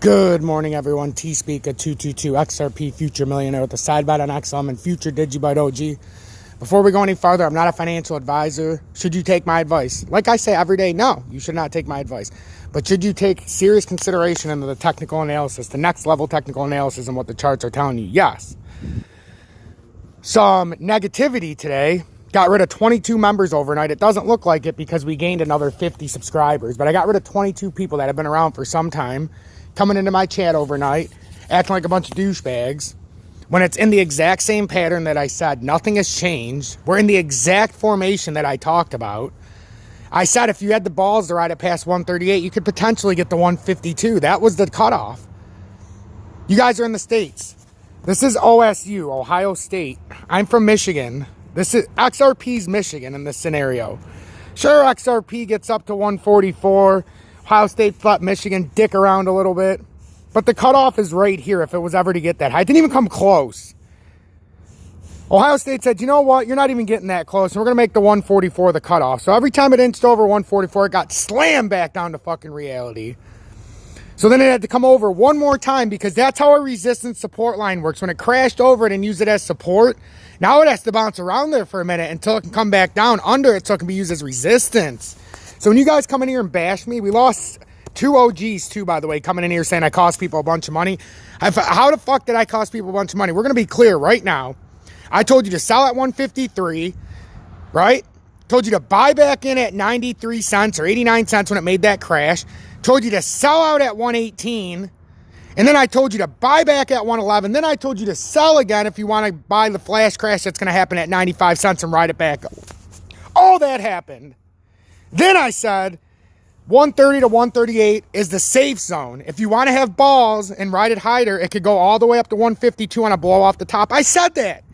Good morning, everyone. T-Speak at 222 XRP Future Millionaire with a side bet on XLM and Future Digibyte OG. Before we go any further, I'm not a financial advisor. Should you take my advice? Like I say every day, no, you should not take my advice. But should you take serious consideration into the technical analysis, the next level technical analysis and what the charts are telling you? Yes. Some negativity today. Got rid of 22 members overnight. It doesn't look like it because we gained another 50 subscribers. But I got rid of 22 people that have been around for some time, coming into my chat overnight, acting like a bunch of douchebags, when it's in the exact same pattern that I said. Nothing has changed. We're in the exact formation that I talked about. I said if you had the balls to ride it past 138, you could potentially get the 152. That was the cutoff. You guys are in the States. This is OSU, Ohio State. I'm from Michigan. This is XRP's Michigan in this scenario. Sure, XRP gets up to 144. Ohio State let Michigan dick around a little bit. But the cutoff is right here if it was ever to get that high. It didn't even come close. Ohio State said, you know what? You're not even getting that close. And we're going to make the 144 the cutoff. So every time it inched over 144, it got slammed back down to fucking reality. So then it had to come over one more time because that's how a resistance support line works. When it crashed over it and used it as support, now it has to bounce around there for a minute until it can come back down under it so it can be used as resistance. So when you guys come in here and bash me, we lost two OGs too, by the way, coming in here saying I cost people a bunch of money. How the fuck did I cost people a bunch of money? We're going to be clear right now. I told you to sell at 153, right? Told you to buy back in at 93 cents or 89 cents when it made that crash. Told you to sell out at 118. And then I told you to buy back at 111. Then I told you to sell again if you want to buy the flash crash that's going to happen at 95 cents and ride it back up. All that happened. Then I said 130 to 138 is the safe zone. If you want to have balls and ride it higher, it could go all the way up to 152 on a blow off the top. I said that.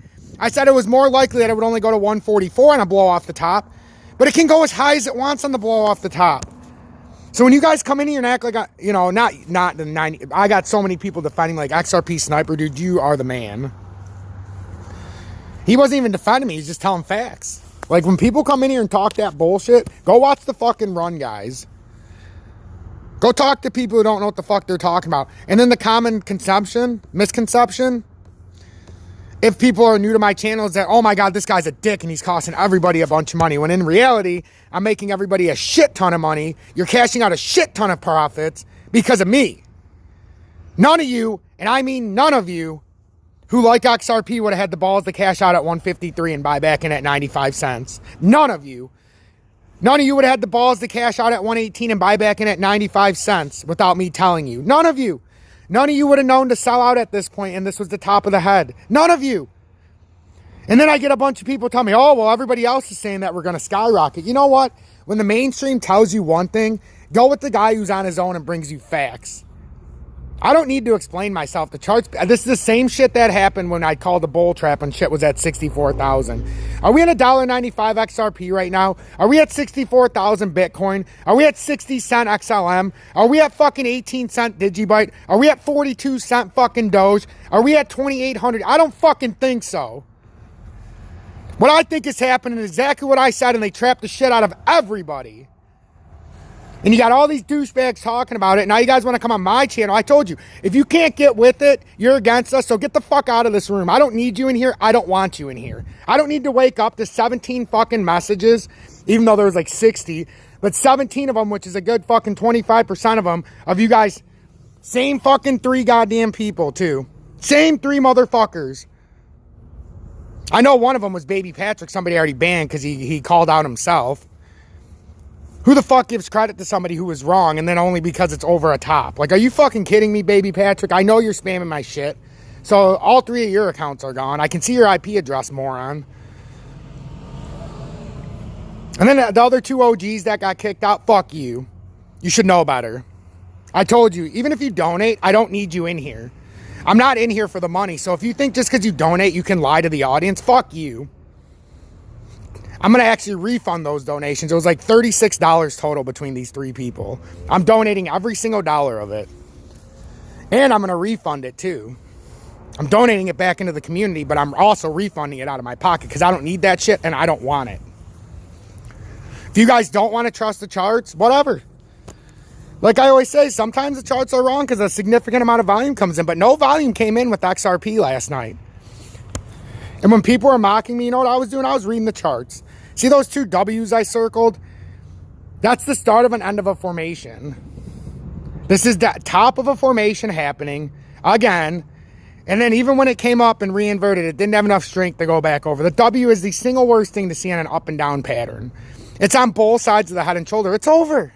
I said it was more likely that it would only go to 144 on a blow off the top. But it can go as high as it wants on the blow off the top. So when you guys come in here and act like, not the 90, I got so many people defending like XRP Sniper, dude, you are the man. He wasn't even defending me. He's just telling facts. Like when people come in here and talk that bullshit, go watch the fucking run, guys. Go talk to people who don't know what the fuck they're talking about. And then the common misconception, if people are new to my channel, is that, oh my God, this guy's a dick and he's costing everybody a bunch of money. When in reality, I'm making everybody a shit ton of money. You're cashing out a shit ton of profits because of me. None of you, and I mean none of you, who like XRP would have had the balls to cash out at 153 and buy back in at 95 cents. None of you. None of you would have had the balls to cash out at 118 and buy back in at 95 cents without me telling you. None of you. None of you would have known to sell out at this point and this was the top of the head. None of you. And then I get a bunch of people tell me, oh, well, everybody else is saying that we're going to skyrocket. You know what? When the mainstream tells you one thing, go with the guy who's on his own and brings you facts. I don't need to explain myself. The charts, this is the same shit that happened when I called the bull trap and shit was at 64,000. Are we at $1.95 XRP right now? Are we at 64,000 Bitcoin? Are we at 60 cent XLM? Are we at fucking 18 cent Digibyte? Are we at 42 cent fucking Doge? Are we at 2,800? I don't fucking think so. What I think is happening is exactly what I said, and they trapped the shit out of everybody. And you got all these douchebags talking about it. Now you guys want to come on my channel. I told you, if you can't get with it, you're against us. So get the fuck out of this room. I don't need you in here. I don't want you in here. I don't need to wake up to 17 fucking messages, even though there was like 60. But 17 of them, which is a good fucking 25% of them, of you guys, same fucking 3 goddamn people too. Same 3 motherfuckers. I know one of them was Baby Patrick. Somebody already banned because he called out himself. Who the fuck gives credit to somebody who was wrong and then only because it's over a top? Like, are you fucking kidding me, Baby Patrick? I know you're spamming my shit. So all 3 of your accounts are gone. I can see your IP address, moron. And then the other 2 OGs that got kicked out, fuck you. You should know better. I told you, even if you donate, I don't need you in here. I'm not in here for the money. So if you think just because you donate, you can lie to the audience, fuck you. I'm going to actually refund those donations. It was like $36 total between these 3 people. I'm donating every single dollar of it. And I'm going to refund it too. I'm donating it back into the community, but I'm also refunding it out of my pocket because I don't need that shit and I don't want it. If you guys don't want to trust the charts, whatever. Like I always say, sometimes the charts are wrong because a significant amount of volume comes in, but no volume came in with XRP last night. And when people were mocking me, you know what I was doing? I was reading the charts. See those two W's I circled? That's the start of an end of a formation. This is the top of a formation happening again. And then even when it came up and reinverted, it didn't have enough strength to go back over. The W is the single worst thing to see on an up and down pattern. It's on both sides of the head and shoulder. It's over.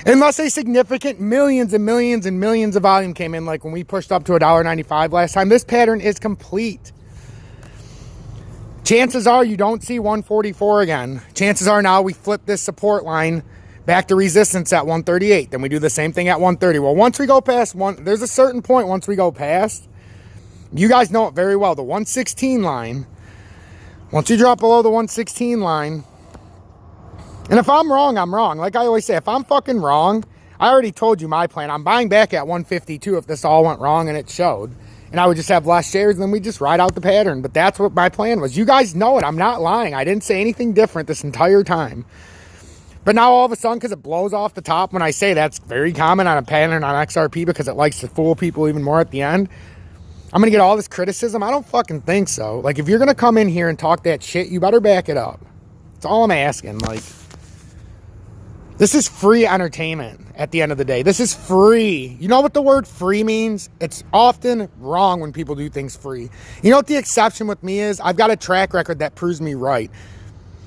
Unless a significant millions and millions and millions of volume came in, like when we pushed up to $1.95 last time, this pattern is complete. Chances are you don't see 144 again. Chances are now we flip this support line back to resistance at 138. Then we do the same thing at 130. Well, once we go past there's a certain point once we go past, you guys know it very well, the 116 line. Once you drop below the 116 line, and if I'm wrong, I'm wrong. Like I always say, if I'm fucking wrong, I already told you my plan. I'm buying back at 152 if this all went wrong and it showed. And I would just have less shares and then we just ride out the pattern. But that's what my plan was. You guys know it. I'm not lying. I didn't say anything different this entire time. But now all of a sudden, because it blows off the top, when I say that's very common on a pattern on XRP because it likes to fool people even more at the end, I'm going to get all this criticism? I don't fucking think so. Like, if you're going to come in here and talk that shit, you better back it up. That's all I'm asking. Like, this is free entertainment at the end of the day. This is free. You know what the word free means? It's often wrong when people do things free. You know what the exception with me is? I've got a track record that proves me right.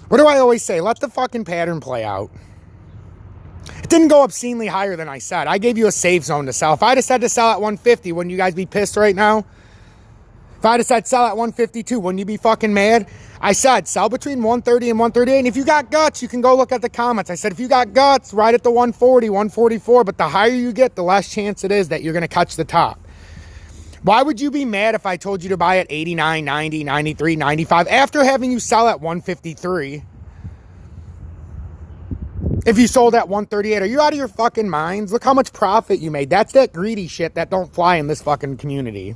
What do I always say? Let the fucking pattern play out. It didn't go obscenely higher than I said. I gave you a safe zone to sell. If I'd have said to sell at 150, wouldn't you guys be pissed right now? If I'd have said sell at 152, wouldn't you be fucking mad? I said sell between 130 and 138. And if you got guts, you can go look at the comments. I said if you got guts, right at the 140, 144. But the higher you get, the less chance it is that you're going to catch the top. Why would you be mad if I told you to buy at 89, 90, 93, 95 after having you sell at 153? If you sold at 138, are you out of your fucking minds? Look how much profit you made. That's that greedy shit that don't fly in this fucking community.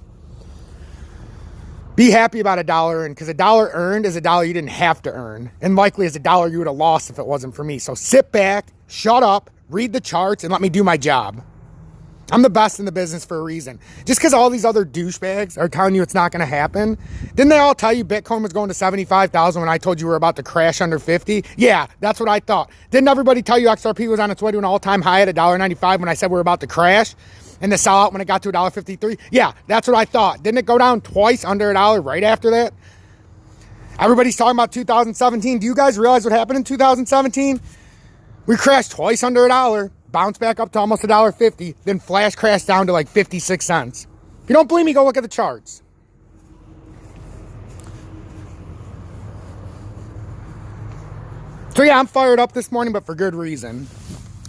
Be happy about $1 earned, because $1 earned is $1 you didn't have to earn, and likely is $1 you would have lost if it wasn't for me. So sit back, shut up, read the charts, and let me do my job. I'm the best in the business for a reason. Just because all these other douchebags are telling you it's not going to happen. Didn't they all tell you Bitcoin was going to 75,000 when I told you we were about to crash under 50? Yeah, that's what I thought. Didn't everybody tell you XRP was on its way to an all-time high at $1.95 when I said we were about to crash? And the sell out when it got to $1.53? Yeah, that's what I thought. Didn't it go down twice under $1 right after that? Everybody's talking about 2017. Do you guys realize what happened in 2017? We crashed twice under $1. Bounce back up to almost $1.50, then flash crash down to like 56 cents. If you don't believe me, go look at the charts. So yeah, I'm fired up this morning, but for good reason.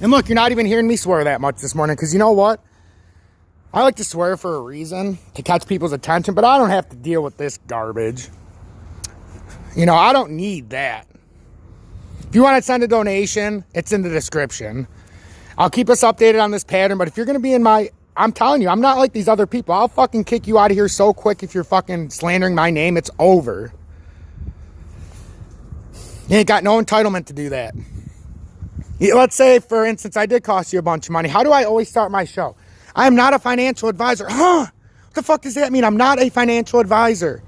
And look, you're not even hearing me swear that much this morning, because you know what? I like to swear for a reason, to catch people's attention, but I don't have to deal with this garbage. You know, I don't need that. If you want to send a donation, it's in the description. I'll keep us updated on this pattern, but if you're going to be in I'm telling you, I'm not like these other people. I'll fucking kick you out of here so quick if you're fucking slandering my name. It's over. You ain't got no entitlement to do that. Let's say, for instance, I did cost you a bunch of money. How do I always start my show? I am not a financial advisor. Huh? What the fuck does that mean? I'm not a financial advisor.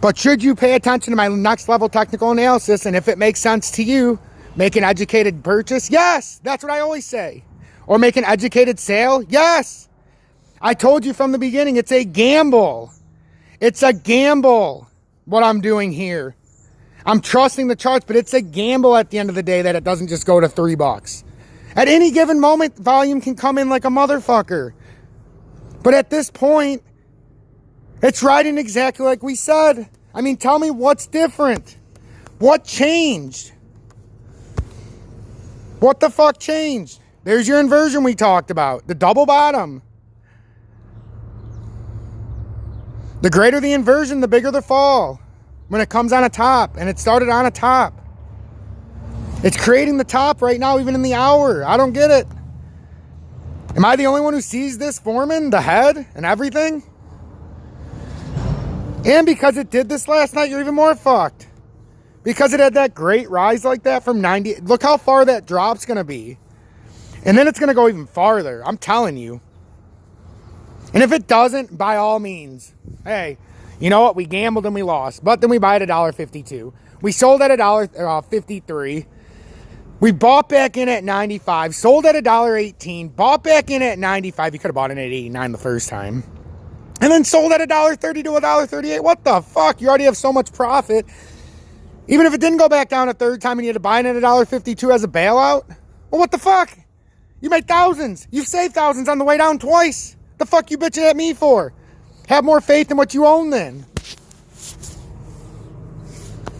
But should you pay attention to my next level technical analysis, and if it makes sense to you, make an educated purchase? Yes, that's what I always say. Or make an educated sale? Yes. I told you from the beginning, it's a gamble. It's a gamble what I'm doing here. I'm trusting the charts, but it's a gamble at the end of the day that it doesn't just go to $3. At any given moment, volume can come in like a motherfucker. But at this point, it's riding exactly like we said. I mean, tell me what's different. What changed? What the fuck changed? There's your inversion we talked about. The double bottom. The greater the inversion, the bigger the fall. When it comes on a top. And it started on a top. It's creating the top right now, even in the hour. I don't get it. Am I the only one who sees this forming? The head and everything? And because it did this last night, you're even more fucked. because it had that great rise like that from 90. Look how far that drop's going to be. And then it's going to go even farther. I'm telling you. And if it doesn't, by all means, hey, you know what? We gambled and we lost. But then we buy it at $1.52. We sold at $1.53. We bought back in at 95, sold at $1.18, bought back in at 95. You could have bought in at 89 the first time. And then sold at $1.30 to $1.38. What the fuck? You already have so much profit. Even if it didn't go back down a third time and you had to buy in at $1.52 as a bailout. Well, what the fuck? You made thousands. You've saved thousands on the way down twice. The fuck you bitching at me for? Have more faith in what you own then.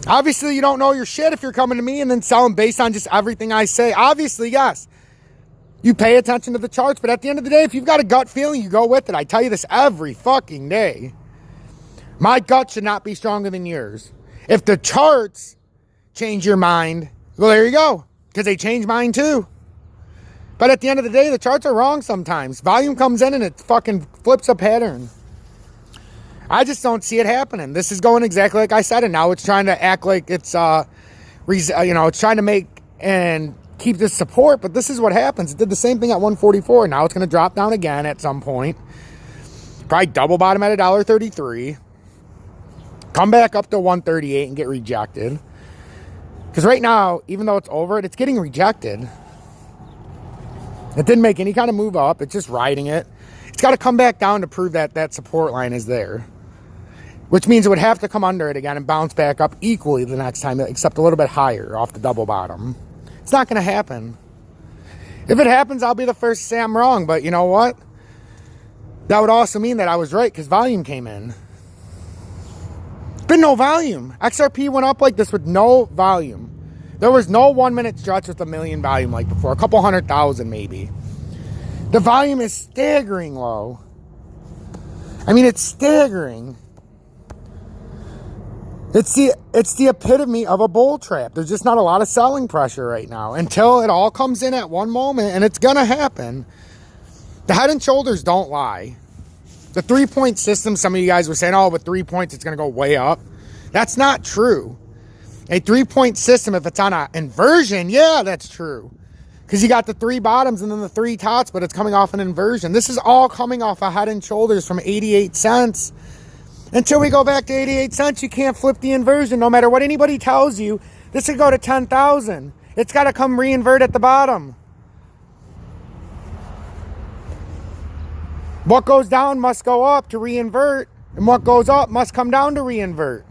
Obviously, you don't know your shit if you're coming to me and then selling based on just everything I say. Obviously, yes. You pay attention to the charts, but at the end of the day, if you've got a gut feeling, you go with it. I tell you this every fucking day. My gut should not be stronger than yours. If the charts change your mind, well, there you go. Because they change mine too. But at the end of the day, the charts are wrong sometimes. Volume comes in and it fucking flips a pattern. I just don't see it happening. This is going exactly like I said, and now it's trying to act like it's, it's trying to make and keep this support, but this is what happens. It did the same thing at 144. Now it's going to drop down again at some point. Probably double bottom at $1.33. Come back up to 138 and get rejected. Because right now, even though it's over it, it's getting rejected. It didn't make any kind of move up. It's just riding it. It's got to come back down to prove that that support line is there. Which means it would have to come under it again and bounce back up equally the next time, except a little bit higher off the double bottom. It's not going to happen. If it happens, I'll be the first to say I'm wrong. But you know what? That would also mean that I was right because volume came in. Been no volume. XRP went up like this with no volume. There was no 1 minute stretch with a million volume like before. A couple 100,000 maybe. The volume is staggering low. I mean, it's staggering. It's the epitome of a bull trap. There's just not a lot of selling pressure right now until it all comes in at one moment, and it's going to happen. The head and shoulders don't lie. The 3-point system, some of you guys were saying, oh, with 3 points, it's going to go way up. That's not true. A 3-point system, if it's on an inversion, yeah, that's true. Because you got the 3 bottoms and then the 3 tops, but it's coming off an inversion. This is all coming off a head and shoulders from 88 cents. Until we go back to 88 cents, you can't flip the inversion. No matter what anybody tells you, this could go to 10,000. It's got to come reinvert at the bottom. What goes down must go up to reinvert, and what goes up must come down to reinvert.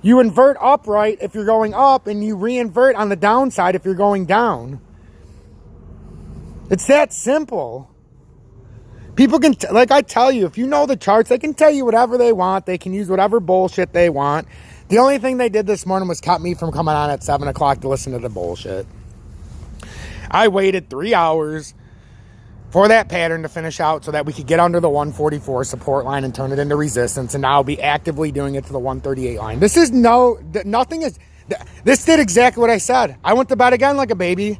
You invert upright if you're going up, and you reinvert on the downside if you're going down. It's that simple. People can, like I tell you, if you know the charts, they can tell you whatever they want. They can use whatever bullshit they want. The only thing they did this morning was cut me from coming on at 7 o'clock to listen to the bullshit. I waited 3 hours for that pattern to finish out so that we could get under the 144 support line and turn it into resistance, and now I'll be actively doing it to the 138 line. This is this did exactly what I said. I went to bed again like a baby.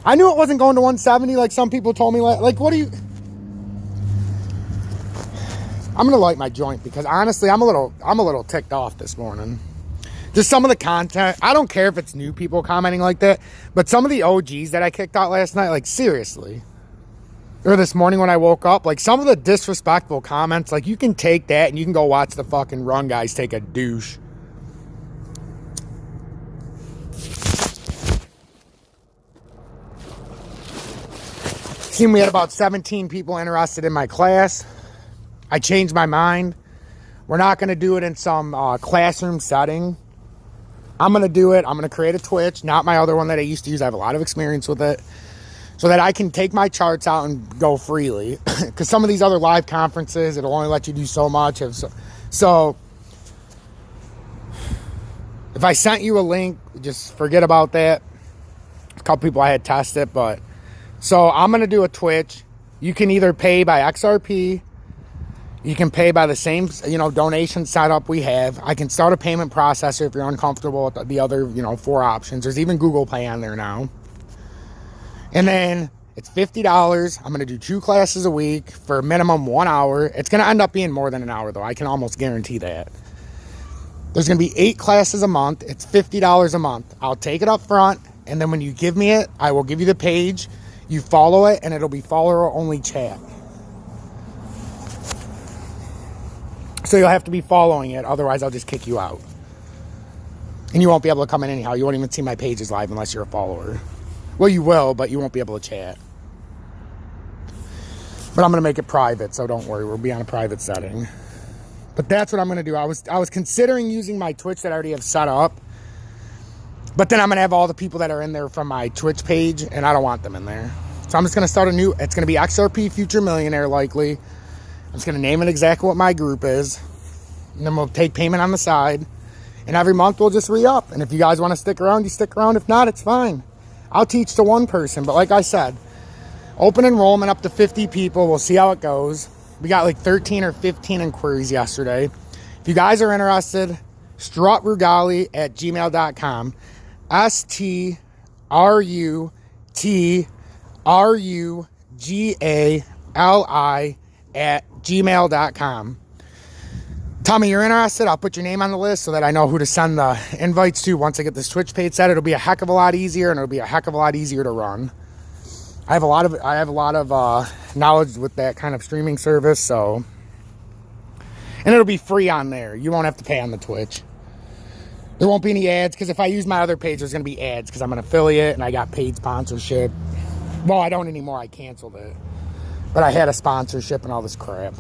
I knew it wasn't going to 170 like some people told me. Like, what do you... I'm gonna light my joint because honestly, I'm a little ticked off this morning. Just some of the content. I don't care if it's new people commenting like that, but some of the OGs that I kicked out last night, like seriously, or this morning when I woke up, like some of the disrespectful comments, like you can take that and you can go watch the fucking run guys take a douche. Seen we had about 17 people interested in my class. I changed my mind. We're not going to do it in some classroom setting. I'm going to do it. I'm going to create a Twitch, not my other one that I used to use. I have a lot of experience with it, so that I can take my charts out and go freely. Because some of these other live conferences, it'll only let you do so much. So if I sent you a link, just forget about that. A couple people I had test it, but so I'm going to do a Twitch. You can either pay by XRP. You can pay by the same, donation setup we have. I can start a payment processor if you're uncomfortable with the other, 4 options. There's even Google Pay on there now. And then it's $50. I'm going to do 2 classes a week for a minimum 1 hour. It's going to end up being more than an hour, though. I can almost guarantee that. There's going to be 8 classes a month. It's $50 a month. I'll take it up front, and then when you give me it, I will give you the page. You follow it, and it'll be follower-only chat. So you'll have to be following it, otherwise I'll just kick you out. And you won't be able to come in anyhow. You won't even see my pages live unless you're a follower. Well, you will, but you won't be able to chat. But I'm going to make it private, so don't worry. We'll be on a private setting. But that's what I'm going to do. I was considering using my Twitch that I already have set up. But then I'm going to have all the people that are in there from my Twitch page, and I don't want them in there. So I'm just going to start a new, it's going to be XRP Future Millionaire likely. I'm just going to name it exactly what my group is. And then we'll take payment on the side. And every month we'll just re-up. And if you guys want to stick around, you stick around. If not, it's fine. I'll teach to one person. But like I said, open enrollment up to 50 people. We'll see how it goes. We got like 13 or 15 inquiries yesterday. If you guys are interested, strutrugali@gmail.com. strutrugali@gmail.com. Tell me you're interested. I'll put your name on the list so that I know who to send the invites to once I get this Twitch page set. It'll be a heck of a lot easier, and it'll be a heck of a lot easier to run. I have a lot of knowledge with that kind of streaming service, so, and it'll be free on there. You won't have to pay on the Twitch. There won't be any ads, because if I use my other page, there's going to be ads, because I'm an affiliate and I got paid sponsorship. Well, I don't anymore. I canceled it. But I had a sponsorship and all this crap.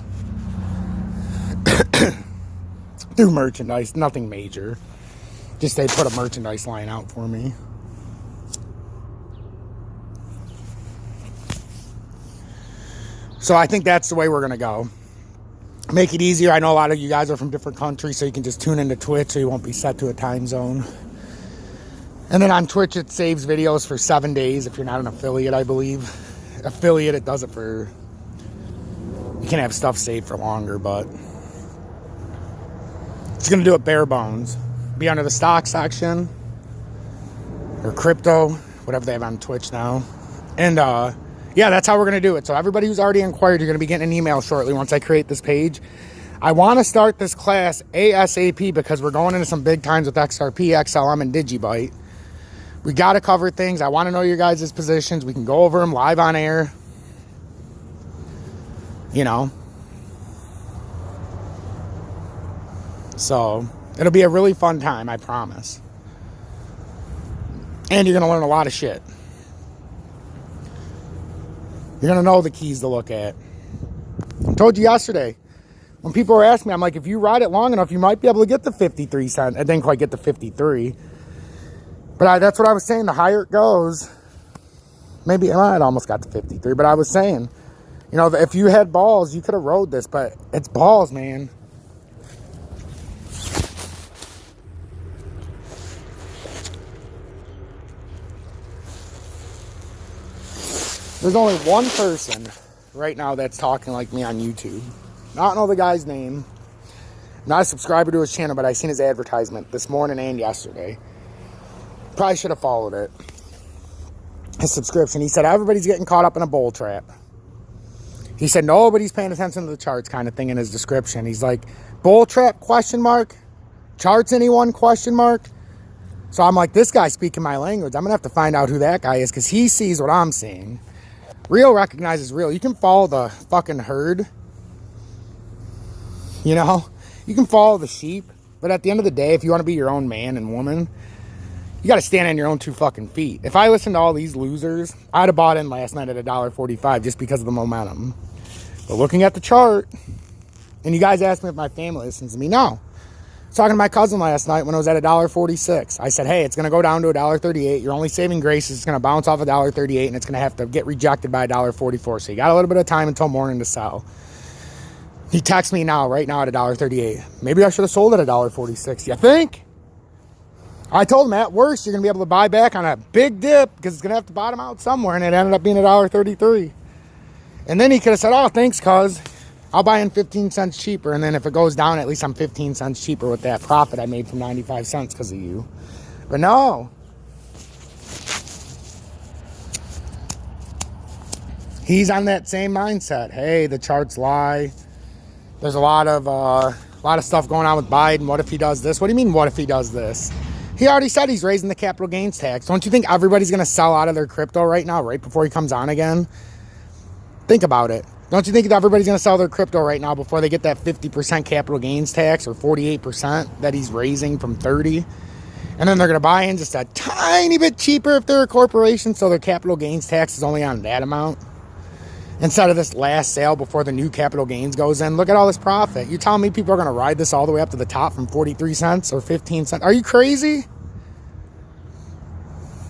Through merchandise, nothing major. Just they put a merchandise line out for me. So I think that's the way we're going to go. Make it easier. I know a lot of you guys are from different countries, so you can just tune into Twitch so you won't be set to a time zone. And then on Twitch, it saves videos for 7 days if you're not an affiliate, I believe. Affiliate, it does it for... You can have stuff saved for longer, but... It's going to do it bare bones. Be under the stock section. Or crypto. Whatever they have on Twitch now. And, yeah, that's how we're going to do it. So everybody who's already inquired, you're going to be getting an email shortly once I create this page. I want to start this class ASAP because we're going into some big times with XRP, XLM, and Digibyte. We got to cover things. I want to know your guys' positions. We can go over them live on air. You know. So, it'll be a really fun time, I promise. And you're going to learn a lot of shit. You're going to know the keys to look at. I told you yesterday, when people were asking me, I'm like, if you ride it long enough, you might be able to get the 53 cents. I didn't quite get the 53. But that's what I was saying. The higher it goes, maybe I almost got to 53. But I was saying, you know, if you had balls, you could have rode this. But it's balls, man. There's only one person right now that's talking like me on YouTube. I don't know the guy's name. I'm not a subscriber to his channel, but I seen his advertisement this morning and yesterday. Probably should have followed it. His subscription. He said, everybody's getting caught up in a bull trap. He said, nobody's paying attention to the charts kind of thing in his description. He's like, bull trap, question mark? Charts anyone, question mark? So I'm like, this guy's speaking my language. I'm going to have to find out who that guy is because he sees what I'm seeing. Real recognizes real. You can follow the fucking herd. You know? You can follow the sheep. But at the end of the day, if you want to be your own man and woman, you got to stand on your own 2 fucking feet. If I listened to all these losers, I'd have bought in last night at $1.45 just because of the momentum. But looking at the chart, and you guys asked me if my family listens to me. No. I was talking to my cousin last night when it was at $1.46. I said, hey, it's going to go down to $1.38. Your only saving grace is it's going to bounce off $1.38, and it's going to have to get rejected by $1.44. So you got a little bit of time until morning to sell. He texts me now, right now at $1.38. Maybe I should have sold at $1.46. You think? I told him at worst, you're going to be able to buy back on a big dip because it's going to have to bottom out somewhere, and it ended up being $1.33. And then he could have said, oh, thanks, cuz. I'll buy in 15 cents cheaper, and then if it goes down, at least I'm 15 cents cheaper with that profit I made from 95 cents because of you. But no. He's on that same mindset. Hey, the charts lie. There's a lot of A lot of stuff going on with Biden. What if he does this? What do you mean, what if he does this? He already said he's raising the capital gains tax. Don't you think everybody's going to sell out of their crypto right now, right before he comes on again? Think about it. Don't you think that everybody's going to sell their crypto right now before they get that 50% capital gains tax or 48% that he's raising from 30%? And then they're going to buy in just a tiny bit cheaper if they're a corporation, so their capital gains tax is only on that amount. Instead of this last sale before the new capital gains goes in. Look at all this profit. You telling me people are going to ride this all the way up to the top from 43 cents or 15 cents? Are you crazy?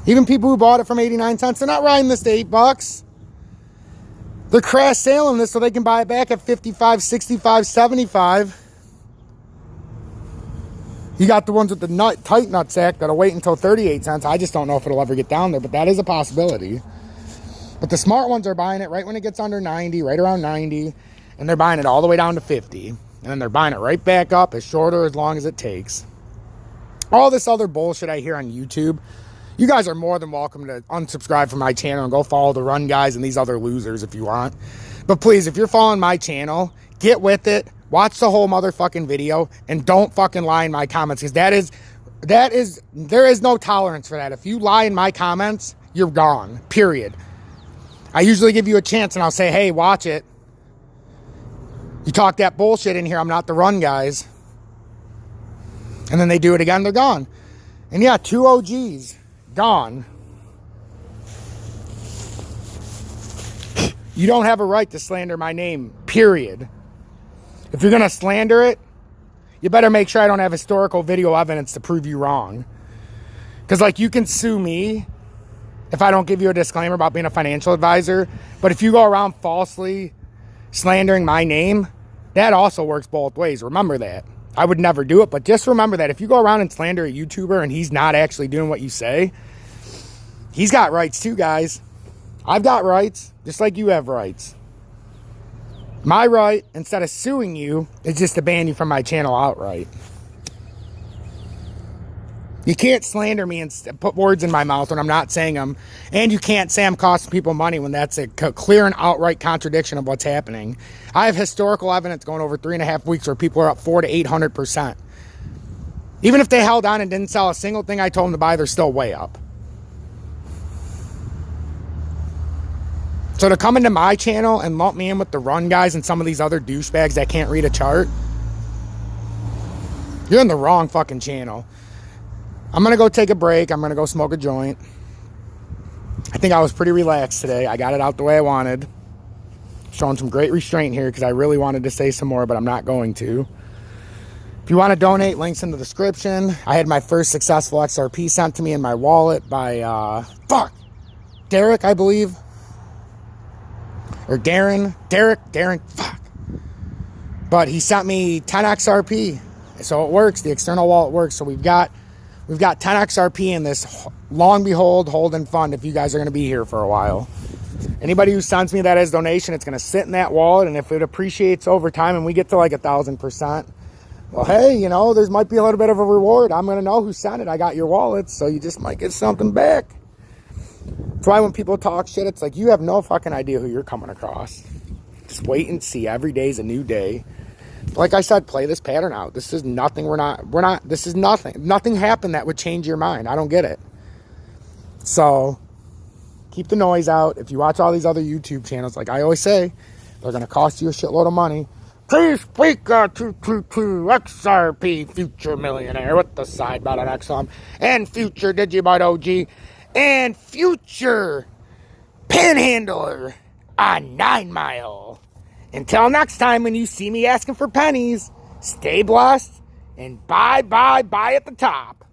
Even people who bought it from 89 cents, they're not riding this to $8. They're crash selling this so they can buy it back at 55, 65, 75. You got the ones with the tight nut sack that'll wait until 38 cents. I just don't know if it'll ever get down there, but that is a possibility. But the smart ones are buying it right when it gets under 90, right around 90, and they're buying it all the way down to 50. And then they're buying it right back up as short or as long as it takes. All this other bullshit I hear on YouTube, you guys are more than welcome to unsubscribe from my channel and go follow the Run Guys and these other losers if you want. But please, if you're following my channel, get with it. Watch the whole motherfucking video and don't fucking lie in my comments, because there is no tolerance for that. If you lie in my comments, you're gone, period. I usually give you a chance and I'll say, hey, watch it. You talk that bullshit in here, I'm not the Run Guys. And then they do it again, they're gone. And yeah, 2 OGs, gone. You don't have a right to slander my name, period. If you're going to slander it, you better make sure I don't have historical video evidence to prove you wrong. Because, like, you can sue me if I don't give you a disclaimer about being a financial advisor. But if you go around falsely slandering my name, that also works both ways. Remember that. I would never do it, but just remember that if you go around and slander a YouTuber and he's not actually doing what you say, he's got rights too, guys. I've got rights, just like you have rights. My right, instead of suing you, is just to ban you from my channel outright. You can't slander me and put words in my mouth when I'm not saying them. And you can't say I'm costing people money when that's a clear and outright contradiction of what's happening. I have historical evidence going over 3.5 weeks where people are up 400 to 800%. Even if they held on and didn't sell a single thing I told them to buy, they're still way up. So to come into my channel and lump me in with the Run Guys and some of these other douchebags that can't read a chart, you're in the wrong fucking channel. I'm going to go take a break. I'm going to go smoke a joint. I think I was pretty relaxed today. I got it out the way I wanted. Showing some great restraint here because I really wanted to say some more, but I'm not going to. If you want to donate, links in the description. I had my first successful XRP sent to me in my wallet by, Derek, I believe. Or Darren, fuck. But he sent me 10 XRP. So it works. The external wallet works. So we've got 10 XRP in this long behold holding fund if you guys are going to be here for a while. Anybody who sends me that as donation, it's going to sit in that wallet. And if it appreciates over time and we get to like 1,000%, well, hey, you know, there might be a little bit of a reward. I'm going to know who sent it. I got your wallet. So you just might get something back. That's why when people talk shit, it's like you have no fucking idea who you're coming across. Just wait and see. Every day's a new day. Like I said, play this pattern out. This is nothing. This is nothing. Nothing happened that would change your mind. I don't get it. So keep the noise out. If you watch all these other YouTube channels, like I always say, they're going to cost you a shitload of money. Please speak 222 XRP Future Millionaire with the side button XM and Future Digibot OG and Future Panhandler on 9 Mile. Until next time when you see me asking for pennies, stay blessed and bye at the top.